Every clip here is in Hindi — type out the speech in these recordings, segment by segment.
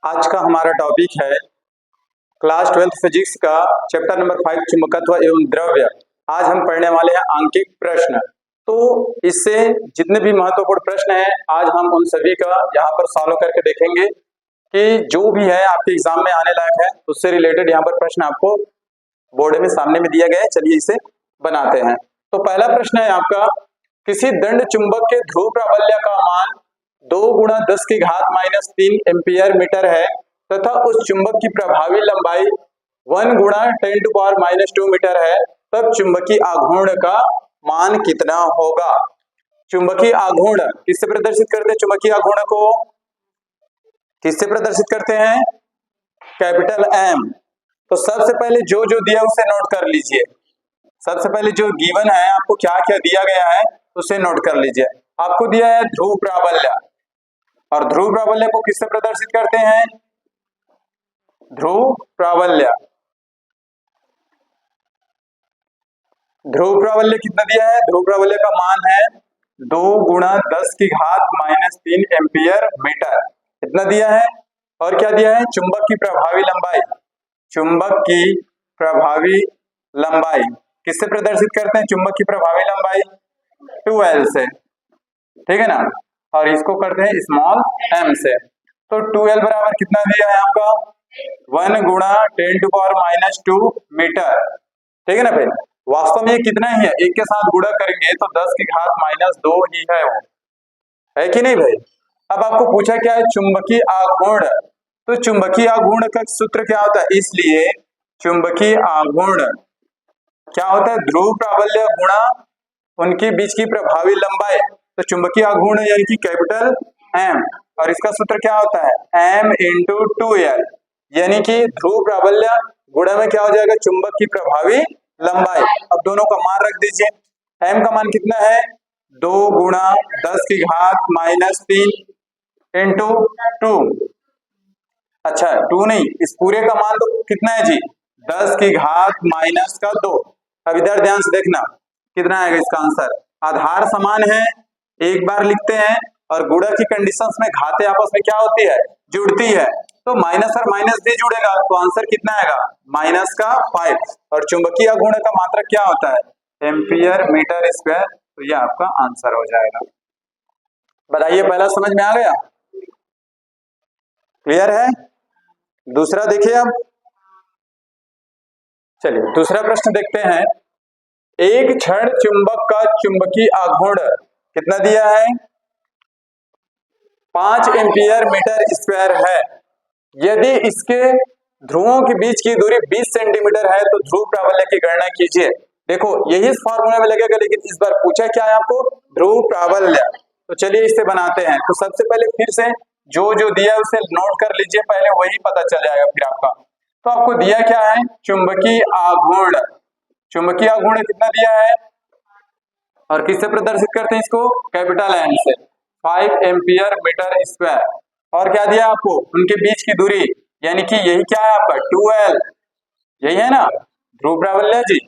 आज का हमारा टॉपिक है क्लास 12th फिजिक्स का चैप्टर नंबर 5 चुंबकत्व एवं द्रव्य। आज हम पढ़ने वाले हैं आंकिक प्रश्न। तो इससे जितने भी महत्वपूर्ण प्रश्न हैं आज हम उन सभी का यहाँ पर सॉल्व करके देखेंगे कि जो भी है आपके एग्जाम में आने लायक है उससे रिलेटेड यहाँ पर प्रश्न आपको बोर्ड में सामने में दिया गया है। चलिए इसे बनाते हैं। तो पहला प्रश्न है आपका, किसी दंड चुंबक के ध्रुव प्राबल्य का मान 2 × 10⁻³ एम्पियर मीटर है तथा उस चुंबक की प्रभावी लंबाई 1 × 10⁻² मीटर है, तब चुंबकीय आघूर्ण का मान कितना होगा। चुंबकीय आघूर्ण किससे प्रदर्शित करते हैं? चुंबकीय आघूर्ण को किससे प्रदर्शित करते हैं? Capital M. तो सबसे पहले जो जो दिया उसे नोट कर लीजिए। सबसे पहले जो गिवन है आपको क्या क्या दिया गया है उसे नोट कर लीजिए। आपको दिया है ध्रुव प्राबल्य, और ध्रुव प्राबल्य को किससे प्रदर्शित करते हैं? ध्रुव प्राबल्य। ध्रुव प्राबल्य कितना दिया है? ध्रुव प्राबल्य का मान है 2 × 10⁻³ एम्पियर मीटर। इतना दिया है। और क्या दिया है? चुंबक की प्रभावी लंबाई। चुंबक की प्रभावी लंबाई किससे प्रदर्शित करते हैं? चुंबक की प्रभावी लंबाई 2L से, ठीक है ना। और इसको करते हैं स्मॉल m से। तो 2L बराबर कितना दिया है आपका? 1 × 10⁻² मीटर, ठीक है ना भाई। वास्तव में ये कितना ही है, एक के साथ गुणा करेंगे तो 10⁻² ही है वो, है कि नहीं भाई। अब आपको पूछा क्या है? चुंबकीय आघूर्ण। तो चुंबकीय आघूर्ण का सूत्र क्या होता है? इसलिए चुंबकीय आघूर्ण क्या होता है? ध्रुव प्राबल्य गुणा उनके बीच की प्रभावी लंबाई। तो चुंबकीय आघूर्ण यानी कि कैपिटल M, और इसका सूत्र क्या होता है? M × 2L, यानी कि ध्रुव प्राबल्य गुणा में क्या हो जाएगा? चुंबक की प्रभावी लंबाई। अब दोनों का मान रख दीजिए। M का मान कितना है? 2 × 10⁻³ × 2। अच्छा 2 नहीं, इस पूरे का मान तो कितना है जी? 10⁻²। अब इधर ध्यान से देखना कितना आएगा इसका आंसर। आधार समान है, एक बार लिखते हैं, और गुणा की कंडीशंस में घातें आपस में क्या होती है? जुड़ती है। तो माइनस और माइनस भी जुड़ेगा तो आंसर कितना आएगा? -5। और चुंबकीय आघूर्ण का मात्रक क्या होता है? Ampere metre square. तो ये आपका आंसर हो जाएगा। बताइए, पहला समझ में आ गया? क्लियर है? दूसरा देखिए। अब चलिए दूसरा प्रश्न देखते हैं। एक क्षण चुंबक का चुंबकीय आघूर्ण कितना दिया है? 5 एम्पियर मीटर स्क्वायर है। यदि इसके ध्रुवों के बीच की दूरी 20 सेंटीमीटर है तो ध्रुव प्राबल्य की गणना कीजिए। देखो यही इस फॉर्मूला में लगेगा, लेकिन इस बार पूछा क्या है आपको? ध्रुव प्राबल्य। तो चलिए इसे बनाते हैं। तो सबसे पहले फिर से जो जो दिया है उसे नोट कर लीजिए, पहले वही पता चल जाएगा फिर आपका। तो आपको दिया क्या है? चुंबकीय आघूर्ण। चुंबकीय आघूर्ण कितना दिया है और किससे प्रदर्शित करते हैं इसको? कैपिटल M से, 5 एम्पियर मीटर स्क्वायर। और क्या दिया आपको? उनके बीच की दूरी, यानी कि यही क्या है आपका? 2L, यही है ना ध्रुव प्राबल्य जी।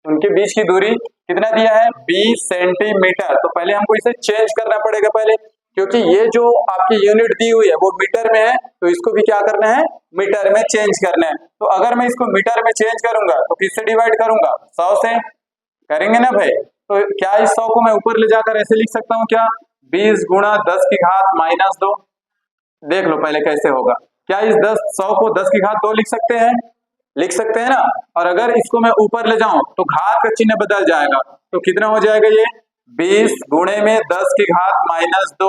उनके बीच की दूरी कितना दिया है? 20 सेंटीमीटर। तो पहले हमको इसे चेंज करना पड़ेगा पहले, क्योंकि ये जो आपकी यूनिट दी हुई है वो मीटर में है, तो इसको भी क्या करना है? मीटर में चेंज करना है। तो अगर मैं इसको मीटर में चेंज करूंगा तो किससे डिवाइड करूंगा? 100 से करेंगे ना भाई। तो क्या इस 100 को मैं ऊपर ले जाकर ऐसे लिख सकता हूँ क्या? 20 × 10⁻²। देख लो पहले कैसे होगा। क्या इस 100 को 10⁻² लिख सकते हैं? लिख सकते हैं ना। और अगर इसको मैं ऊपर ले जाऊं तो घात का चिन्ह बदल जाएगा। तो कितना हो जाएगा ये? 20 × 10⁻²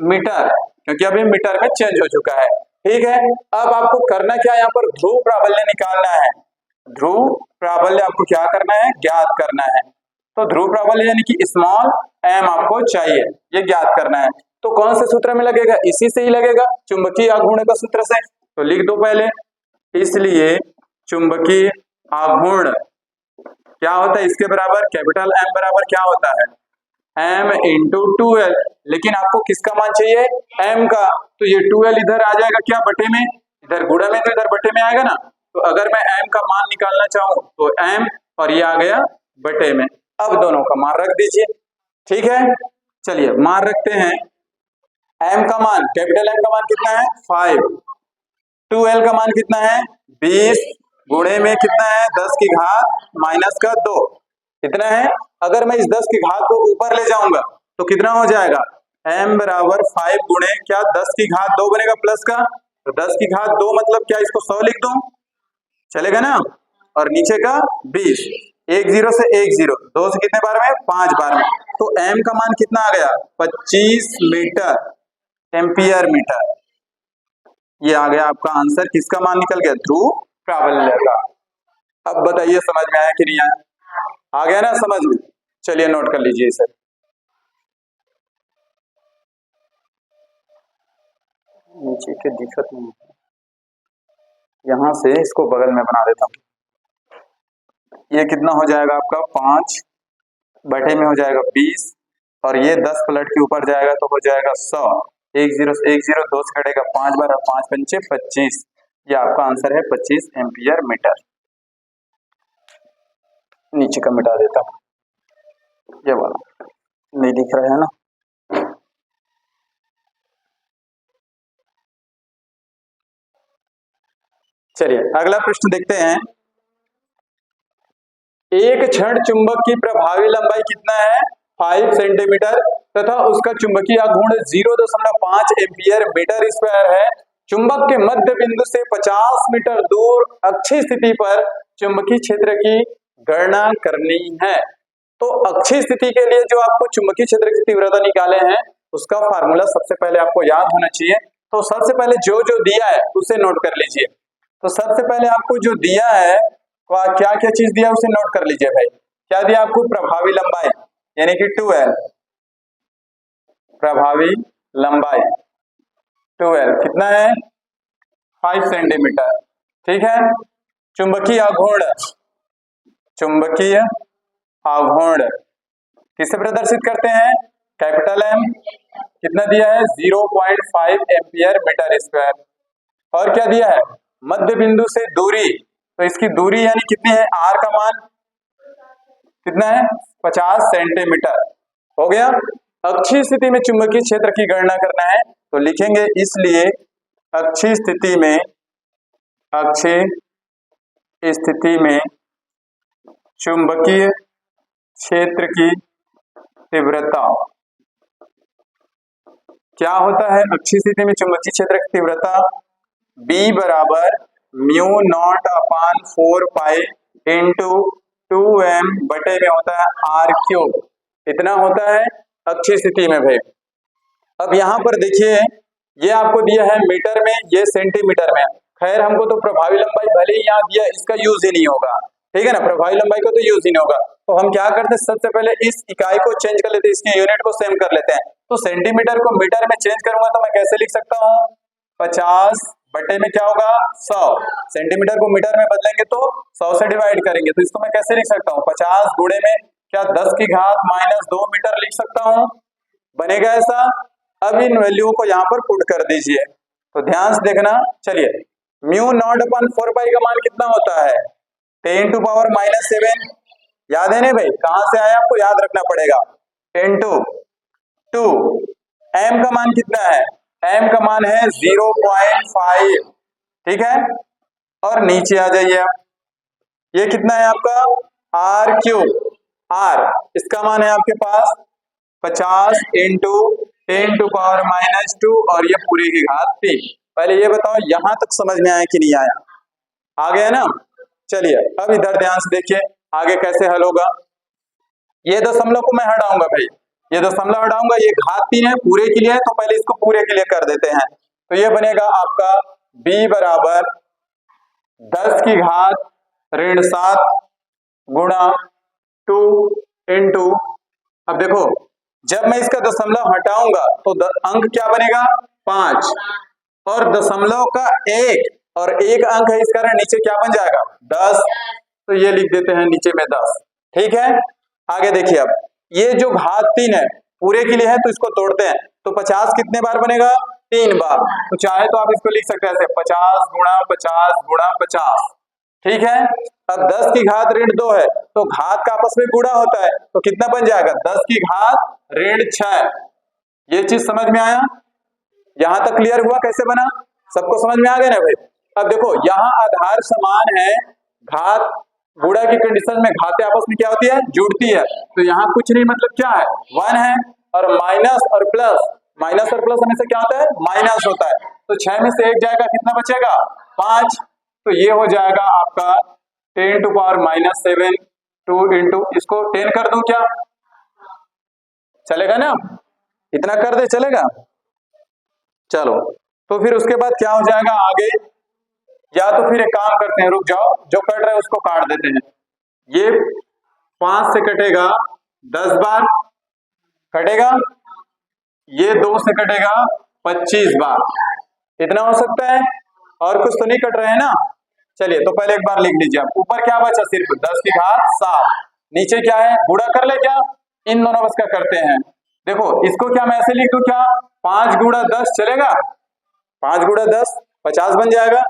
मीटर, क्योंकि अभी मीटर में चेंज हो चुका है। ठीक है। अब आपको करना क्या है? यहाँ पर ध्रुव प्राबल्य निकालना है। ध्रुव प्राबल्य आपको क्या करना है? ज्ञात करना है। तो ध्रुव प्राबल्य यानी कि स्मॉल m आपको चाहिए, ये ज्ञात करना है। तो कौन से सूत्र में लगेगा? इसी से ही लगेगा, चुंबकीय आघूर्ण का सूत्र से। तो लिख दो पहले। इसलिए चुंबकीय आघूर्ण क्या होता है? इसके बराबर कैपिटल M बराबर क्या होता है? M × 2L। लेकिन आपको किसका मान चाहिए? M का। तो ये 2L इधर आ जाएगा क्या? बटे में। इधर गुणा में तो इधर बटे में आएगा ना। तो अगर मैं M का मान निकालना चाहूं तो M, और ये आ गया बटे में। अब दोनों का मान रख दीजिए। ठीक है, चलिए मान रखते हैं। M का मान, कैपिटल M का मान कितना है? 5। 2l का मान कितना है 20 गुणे में कितना है 10 की घात माइनस का 2 कितना है। अगर मैं इस 10 की घात को ऊपर ले जाऊंगा तो कितना हो जाएगा m बराबर 5 गुणे क्या 10 की घात 2 बनेगा प्लस का, तो 10 की घात 2 मतलब क्या इसको 100 लिख दूं, चलेगा ना। और नीचे का 20, एक जीरो से एक जीरो, 2 से कितने बार में 5 बार में, तो m का मान कितना आ गया 25 मीटर एम्पियर मीटर। ये आ गया आपका आंसर, किसका मान निकल गया ध्रुव प्राबल्य का। अब बताइए समझ में आया कि नहीं आया, आ गया ना समझ में। चलिए नोट कर लीजिए सर, नीचे के दिक्कत नहीं है, यहां से इसको बगल में बना देता हूं। ये कितना हो जाएगा आपका 5 बटे में हो जाएगा 20 और ये 10 पलट के ऊपर जाएगा तो हो जाएगा 100, एक जीरो से एक जीरो, 2 से कटेगा 5 बार और 5 पंचे 25। ये आपका आंसर है 25 एम्पियर मीटर। नीचे का मिटा देता हूं, ये वाला नहीं दिख रहा है ना। चलिए अगला प्रश्न देखते हैं। एक क्षण चुंबक की प्रभावी लंबाई कितना है 5 सेंटीमीटर तथा उसका चुंबकीय आघूर्ण 0.5 एम्पियर मीटर स्क्वायर है। चुंबक के मध्य बिंदु से 50 मीटर दूर अक्षीय स्थिति पर चुंबकीय क्षेत्र की गणना करनी है। तो अक्षीय स्थिति के लिए जो आपको चुंबकीय क्षेत्र की तीव्रता निकाले हैं उसका फार्मूला सबसे पहले आपको याद होना चाहिए। तो सबसे पहले जो जो दिया है उसे नोट कर लीजिए। तो सबसे पहले आपको जो दिया है क्या क्या चीज दिया उसे नोट कर लीजिए भाई। क्या दिया आपको प्रभावी लंबाई यानी कि 2l, प्रभावी लंबाई 2l कितना है 5 सेंटीमीटर, ठीक है। चुंबकीय आघूर्ण, चुंबकीय आघूर्ण किसे प्रदर्शित करते हैं कैपिटल M, कितना दिया है 0.5 एम्पियर मीटर स्क्वायर। और क्या दिया है मध्य बिंदु से दूरी, तो इसकी दूरी यानी कितनी है r का मान कितना है 50 सेंटीमीटर, हो गया। अक्षीय स्थिति में चुंबकीय क्षेत्र की गणना करना है तो लिखेंगे इसलिए अक्षीय स्थिति में, अक्षीय स्थिति में चुंबकीय क्षेत्र की तीव्रता, क्या होता है अक्षीय स्थिति में चुंबकीय क्षेत्र की तीव्रता B बराबर म्यू नॉट अपान 4 पाई इंटू 2m बटे में होता है r क्यूब, इतना होता है अक्षीय स्थिति में भाई। अब यहाँ पर देखिए ये आपको दिया है मीटर में, ये सेंटीमीटर में। खैर हमको तो प्रभावी लंबाई भले ही यहाँ दिया इसका यूज ही नहीं होगा, ठीक है ना, प्रभावी लंबाई का तो यूज ही नहीं होगा। तो हम क्या करते हैं सबसे पहले इस इकाई को चेंज कर लेते हैं, इसकी यूनिट को सेम कर लेते हैं। तो सेंटीमीटर को मीटर में चेंज करूंगा तो मैं कैसे लिख सकता हूँ 50 बटे में क्या होगा 100, सेंटीमीटर को मीटर में बदलेंगे तो 100 से डिवाइड करेंगे, तो इसको मैं कैसे लिख सकता हूँ 50 गुणे में क्या 10 की घात माइनस 2 मीटर लिख सकता हूँ, बनेगा ऐसा। अब इन वैल्यू को यहाँ पर पुट कर दीजिए, तो ध्यान से देखना। चलिए म्यू नॉट अपन 4 पाई का मान कितना होता है 10 टू पावर माइनस 7, याद है ना भाई, कहां से आया आपको याद रखना पड़ेगा 10 टू 2। m का मान कितना है, m का मान है 0.5, ठीक है। और नीचे आ जाइए आप, ये कितना है आपका r क्यूब, r इसका मान है आपके पास 50 इंटू 10 टू पावर माइनस 2 और ये पूरी की घात 3। पहले ये बताओ यहां तक समझ में आया कि नहीं आया, आ गया ना। चलिए अब इधर ध्यान से देखिए आगे कैसे हल होगा। ये दशमलव को मैं हटाऊंगा भाई, ये दशमलव हटाऊंगा, ये घात 3 है पूरे के लिए है, तो पहले इसको पूरे के लिए कर देते हैं। तो ये बनेगा आपका b बराबर 10 की घात ऋण 7 गुणा 2 इंटू, अब देखो जब मैं इसका दशमलव हटाऊंगा तो अंक क्या बनेगा 5 और दशमलव का 1 और 1 अंक है इस कारण नीचे क्या बन जाएगा 10, तो ये लिख देते हैं नीचे में 10, ठीक है। आगे देखिए अब ये जो घात 3 है पूरे के लिए है तो इसको तोड़ते हैं, तो 50 कितने बार बनेगा 3 बार, तो चाहे तो आप इसको लिख सकते हैं ऐसे 50 गुणा 50 गुणा 50, ठीक है। अब 10 की घात ऋण 2 है तो घात का आपस में गुणा होता है तो कितना बन जाएगा 10 की घात ऋण 6। ये चीज समझ में आया, यहां तक क्लियर हुआ कैसे बना, सबको समझ में आ गया ना भाई। अब देखो यहाँ आधार समान है, घात गुणा की कंडीशन में घातें आपस में क्या होती है, जुड़ती है। तो यहाँ कुछ नहीं, मतलब क्या है, 1 है, और माइनस और प्लस, माइनस और प्लस हमेशा क्या होता है, माइनस होता है। तो 6 में से 1 जाएगा, कितना बचेगा, 5। तो ये हो जाएगा आपका 10 टू पावर -7 2 इंटू, इसको 10 कर दूं क्या, चलेगा ना, इतना कर दे चलेगा। चलो तो फिर उसके बाद क्या हो जाएगा आगे, या तो फिर एक काम करते हैं, रुक जाओ, जो कट रहा है उसको काट देते हैं। ये 5 से कटेगा 10 बार कटेगा, ये 2 से कटेगा 25 बार। इतना हो सकता है, और कुछ तो नहीं कट रहे हैं ना। चलिए तो पहले एक बार लिख लीजिए आप, ऊपर क्या बचा, सिर्फ 10 की घात 7, नीचे क्या है, गुणा कर ले क्या, इन दोनों बस का करते हैं। देखो इसको क्या मैं ऐसे लिख दूं क्या, 5 गुणा 10 चलेगा, 5 गुणा 10 50 बन जाएगा।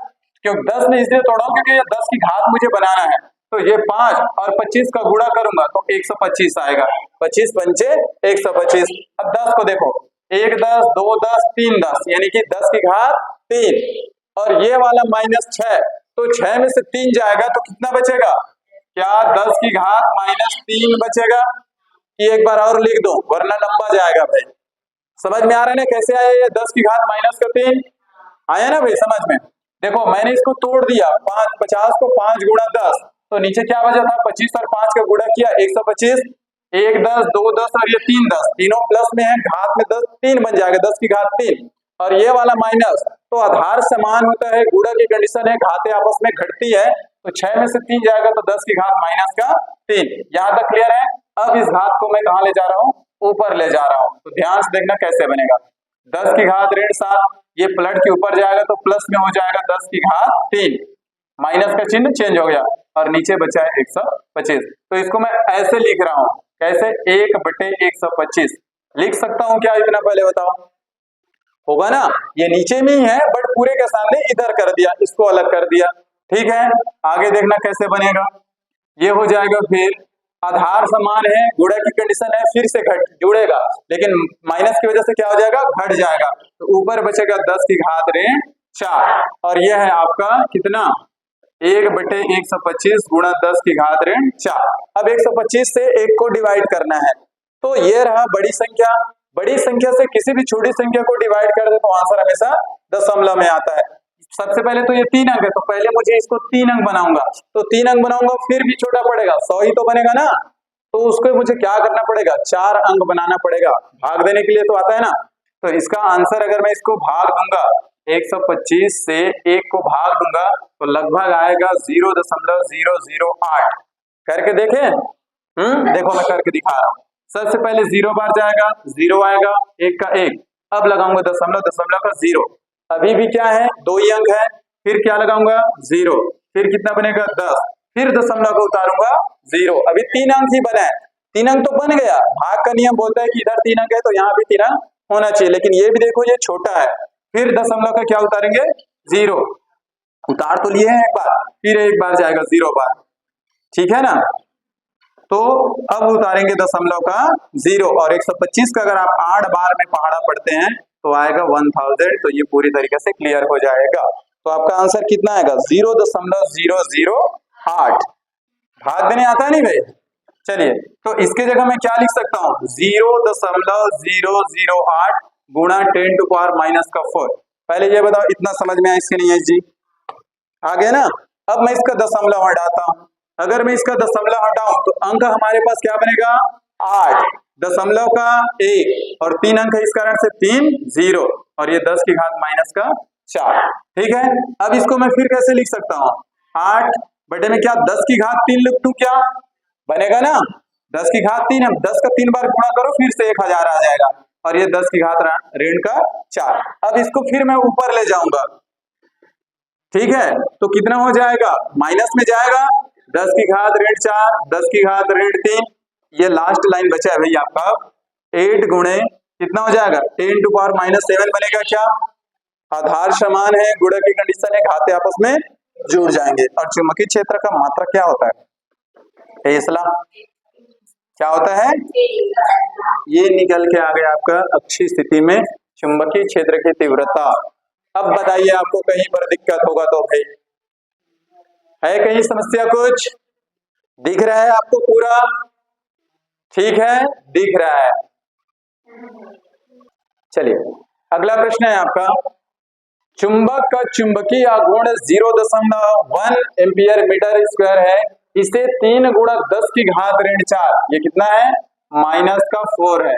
क्योंकि 10 में इसलिए तोड़ा क्योंकि ये 10 की घात मुझे बनाना है, तो ये 5 और 25 का गुणा करूंगा तो 125 आएगा, 25 पंचे 125। अब 10 को देखो, 1 10 2 10 3 10, यानी कि 10 की घात 3, और ये वाला -6, तो 6 में से 3 जाएगा तो कितना बचेगा, क्या 10 की घात -3 बचेगा। कि एक बार और लिख दो वरना लंबा जाएगा भाई, समझ में आ रहा है ना कैसे आया ये 10 की घात -3 आया ना भाई समझ में। देखो मैंने इसको तोड़ दिया, 50 को 5 गुणा 10, तो नीचे क्या बचा था, 25 और 5 का गुणा किया 125, 1 10 2 10 और ये 3 10, तीनों प्लस में है, घात में 10 3 बन जाएगा, 10 की घात 3, और ये वाला माइनस, तो आधार समान होता है, गुणा की कंडीशन है, घातें आपस में घटती है, तो 6 में से 3 जाएगा तो 10 की घात -3। यहाँ तक क्लियर है। अब इस घात को मैं कहाँ ले जा रहा हूँ, ऊपर ले जा रहा हूँ, तो ध्यान से देखना कैसे बनेगा। 10 की घात -7, ये पलट के ऊपर जाएगा तो प्लस में हो जाएगा 10 की घात 3, माइनस का चिन्ह चेंज हो गया, और नीचे बचा है 125। तो इसको मैं ऐसे लिख रहा हूँ, कैसे, 1/125 लिख सकता हूँ क्या, इतना पहले बताओ, होगा ना, ये नीचे में ही है बट पूरे के सामने इधर कर दिया, इसको अलग कर दिया, ठीक है। आगे देखना कैसे बनेगा, ये हो जाएगा, फिर आधार समान है, गुणा की कंडीशन है, फिर से घट जुड़ेगा, लेकिन माइनस की वजह से क्या हो जाएगा, घट जाएगा, तो ऊपर बचेगा 10 की घात 4, और यह है आपका कितना, 1/125 गुणा 10 की घात 4। अब 125 से 1 को डिवाइड करना है, तो ये रहा बड़ी संख्या, बड़ी संख्या से किसी भी छोटी संख्या को डिवाइड कर दे तो आंसर हमेशा दशमलव में आता है। सबसे पहले तो ये 3 अंक है, तो पहले मुझे इसको 3 अंक बनाऊंगा, तो 3 अंक बनाऊंगा, फिर भी छोटा पड़ेगा, 100 ही तो बनेगा ना, तो उसको मुझे क्या करना पड़ेगा, 4 अंक बनाना पड़ेगा, भाग देने के लिए तो आता है ना। तो इसका आंसर अगर मैं इसको भाग दूंगा, 125 से 1 को भाग दूंगा तो लगभग आएगा 0.008, करके देखें, देखो मैं करके दिखा रहा हूँ। सबसे पहले 0 बार जाएगा, 0 आएगा, 1 का 1, अब लगाऊंगा दशमलव, दशमलव का 0, अभी भी क्या है, 2 ही अंक है, फिर क्या लगाऊंगा 0, फिर कितना बनेगा 10, फिर दशमलव को उतारूंगा 0, अभी 3 अंक ही बना है, 3 अंक तो बन गया, भाग का नियम बोलता है कि इधर 3 अंक है तो यहाँ भी 3 अंक होना चाहिए, लेकिन ये भी देखो ये छोटा है, फिर दशमलव का क्या उतारेंगे 0, उतार तो लिए हैं एक बार, फिर एक बार जाएगा 0 बार, ठीक है ना। तो अब उतारेंगे दशमलव का 0, और 125 का अगर आप 8 बार में पहाड़ा पढ़ते हैं तो आएगा 1000, तो ये पूरी तरीके से क्लियर हो जाएगा। तो आपका आंसर कितना आएगा 0.008। भाग देने आता है नहीं भाई, चलिए तो इसके जगह मैं क्या लिख सकता हूँ, 0.008 गुणा 10 टू पावर -4। पहले ये बताओ इतना समझ में आया इसके नहीं है जी, आ गया ना। अब मैं इसका दशमलव हटाता हूं, अगर मैं इसका दशमलव हटाऊं तो अंक हमारे पास क्या बनेगा 8, दशमलव का 1 और 3 अंक है, इस कारण से 3 0, और ये 10 की घात -4, ठीक है। अब इसको मैं फिर कैसे लिख सकता हूँ, 8 बटे में क्या 10 की घात 3 लिख दूं, क्या बनेगा ना, 10 की घात 3 है, 10 का 3 बार गुणा करो फिर से 1000 आ जाएगा, और ये 10 की घात ऋण का 4। अब इसको फिर मैं ऊपर ले जाऊंगा, ठीक है, तो कितना हो जाएगा, माइनस में जाएगा, 10 की घात -4, 10 की घात -3, ये लास्ट लाइन बचा है भाई आपका 8 गुणे कितना हो जाएगा 10 टू पावर -7 बनेगा, क्या आधार समान है, गुणा की कंडीशन है, घाते आपस में जुड़ जाएंगे। और चुंबकीय क्षेत्र का मात्रक क्या होता है, टेस्ला, क्या होता है, ये निकल के आ गया आपका अक्षीय स्थिति में चुंबकीय क्षेत्र की तीव्रता, अब बताइए आपको कहीं पर दिक्कत होगा तो भाई, है कहीं समस्या, कुछ दिख रहा है आपको पूरा? ठीक है, दिख रहा है। चलिए अगला प्रश्न है आपका, चुंबक का चुंबकीय आघूर्ण 0.1 एम्पियर मीटर स्क्वायर है, इसे 3 गुणा 10 की घात ऋण 4, ये कितना है? -4 है,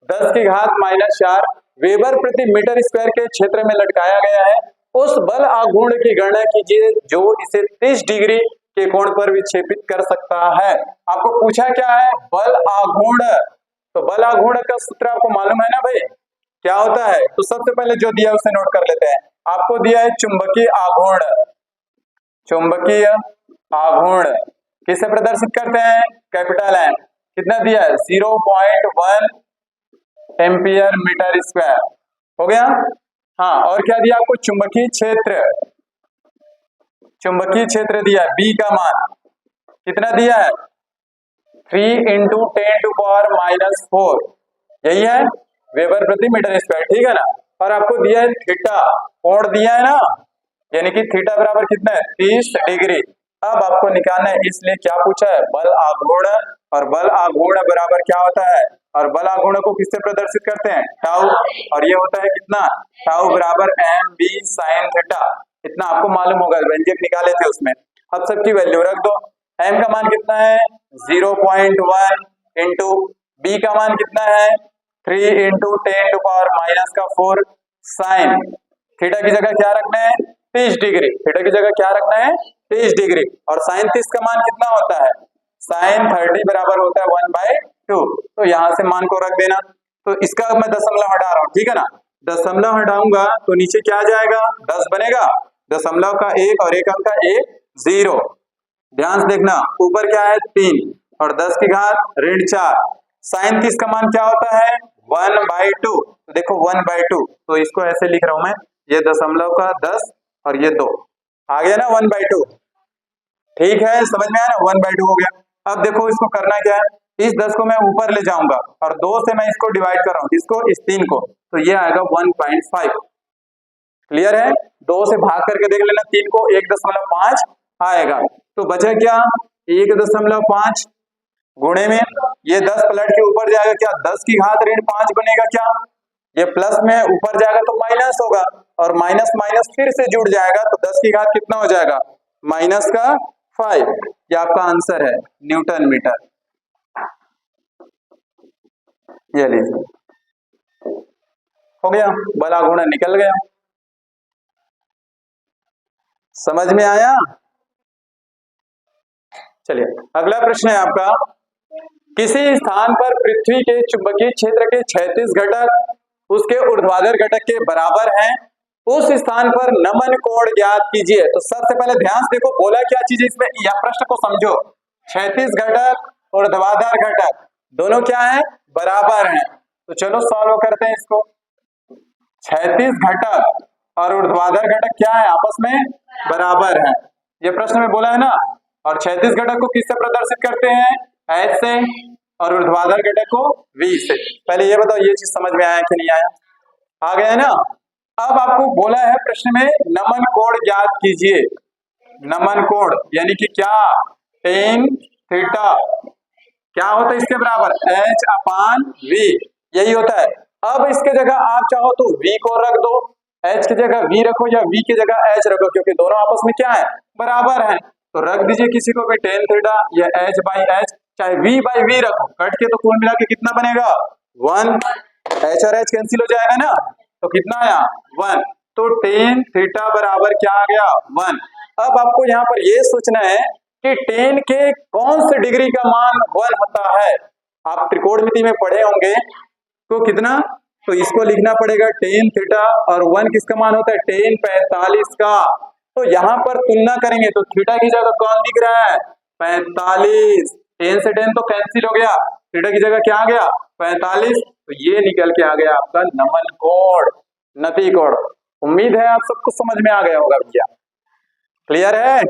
10 की घात -4 वेबर प्रति मीटर स्क्वायर के क्षेत्र में लटकाया गया है। उस बल आघूर्ण की गणना कीजिए जो इसे 30 डिग्री के कोण पर विक्षेपित कर सकता है। आपको पूछा क्या है? बल आघूर्ण। तो बल आघूर्ण का सूत्र आपको मालूम है ना भाई, क्या होता है? तो सबसे पहले जो दिया है उसे नोट कर लेते हैं। आपको दिया है चुंबकीय आघूर्ण। चुंबकीय आघूर्ण किसे प्रदर्शित करते हैं? Capital M. कितना दिया है? 0.1 एम्पियर मीटर स्क्वायर। हो गया? हाँ, और क्या दिया आपको? चुंबकीय क्षेत्र। चुंबकीय क्षेत्र दिया है, बी का मान कितना दिया है? 3 × 10⁻⁴, यही है वेबर प्रति मीटर स्क्वायर, ठीक है ना। और आपको दिया है थीटा, कोण दिया है ना, यानी कि थीटा बराबर कितना है? 30 डिग्री। अब आपको निकालना है, इसलिए क्या पूछा है? बल आघूर्ण। और बल आघूर्ण बराबर क्या होता है? और बल आघूर्ण को किससे प्रदर्शित करते हैं? टाउ। और ये होता है कितना? टाउ बराबर mb sin थीटा। इतना आपको मालूम होगा, व्यंजक निकाले थे उसमें। अब सबकी वैल्यू रख दो। m का मान कितना है? 0.1 इंटू b का मान कितना है? 3 × 10⁻⁴ साइन थीटा की जगह क्या रखना है? 30 डिग्री। थीटा की जगह क्या रखना है? 30 डिग्री। और साइन 30 का मान कितना होता है? साइन 30 बराबर होता है 1/2। तो यहां से मान को रख देना। तो इसका मैं दशमलव हटा रहा हूं, ठीक है ना। दशमलव हटाऊंगा तो नीचे क्या जाएगा? 10 बनेगा। दशमलव का 1 और 1 अंक का 1 0। ध्यान से देखना, ऊपर क्या है? 3 और 10 की घात ऋण 4। साइन 30 का मान क्या होता है? 1/2। देखो 1/2, तो इसको ऐसे लिख रहा हूं मैं, ये दशमलव का 10 और ये 2 आ गया ना 1/2। ठीक है, समझ में आया ना? 1/2 हो गया। अब देखो इसको करना क्या है, इस 10 को मैं ऊपर ले जाऊंगा और 2 से मैं इसको डिवाइड कर रहा हूं, इसको, इस 3 को, तो ये आएगा 1.5। क्लियर है? 2 से भाग करके देख लेना, 3 को 1.5 आएगा। तो बचा क्या? 1.5 गुणे में ये 10 पलट के ऊपर जाएगा, क्या 10 की घात ऋण 5 बनेगा? क्या ये प्लस में ऊपर जाएगा तो माइनस होगा, और माइनस माइनस फिर से जुड़ जाएगा, तो 10 की घात कितना हो जाएगा? -5। ये आपका आंसर है, न्यूटन मीटर। ये लीजिए, हो गया, बल आघूर्ण निकल गया। समझ में आया? चलिए अगला प्रश्न है आपका, किसी स्थान पर पृथ्वी के चुंबकीय क्षेत्र के 36 घटक उसके ऊर्ध्वाधर घटक के बराबर हैं, उस स्थान पर नमन कोण ज्ञात कीजिए। तो सबसे पहले ध्यान से देखो, बोला क्या चीज इसमें, या प्रश्न को समझो। 36 घटक ऊर्ध्वाधर घटक दोनों क्या है? बराबर हैं। तो चलो सॉल्व करते हैं इसको। 36 घटक और ऊर्ध्वाधर घटक क्या है? आपस में बराबर है, ये प्रश्न में बोला है ना। और 36 घटक को किससे प्रदर्शित करते हैं? H से, और ऊर्ध्वाधर घटक को V से। पहले ये बताओ, ये चीज समझ में आया कि नहीं आया? आ गया है ना। अब आपको बोला है प्रश्न में नमन कोण ज्ञात कीजिए। नमन कोण यानी कि क्या? tan थीटा क्या होता है इसके बराबर? H/V, यही होता है। अब इसके जगह आप चाहो तो V को रख दो, H की जगह V रखो या V की जगह H रखो, क्योंकि दोनों आपस में क्या है? बराबर है। तो रख दीजिए किसी को भी tan थीटा या H/H, चाहे V/V रखो, कट के तो कुल मिला के कितना बनेगा? 1। H और H कैंसिल हो जाएगा ना, तो कितना आया? 1। तो tan थीटा बराबर क्या आ गया? 1। अब आपको यहाँ पर ये सोचना है कि tan के कौन से डिग्री का मान 1 होता है। आप त्रिकोणमिति में पढ़े होंगे, तो कितना, तो इसको लिखना पड़ेगा tan थीटा, और 1 किसका मान होता है? tan 45 का। तो यहाँ पर तुलना करेंगे तो थीटा की जगह कौन दिख रहा है? 45। tan से tan तो कैंसिल हो गया, थीटा की जगह क्या आ गया? 45। तो ये निकल के आ गया आपका नमन कोण, नति कोण। उम्मीद है आप सबको समझ में आ गया होगा भैया। क्लियर है?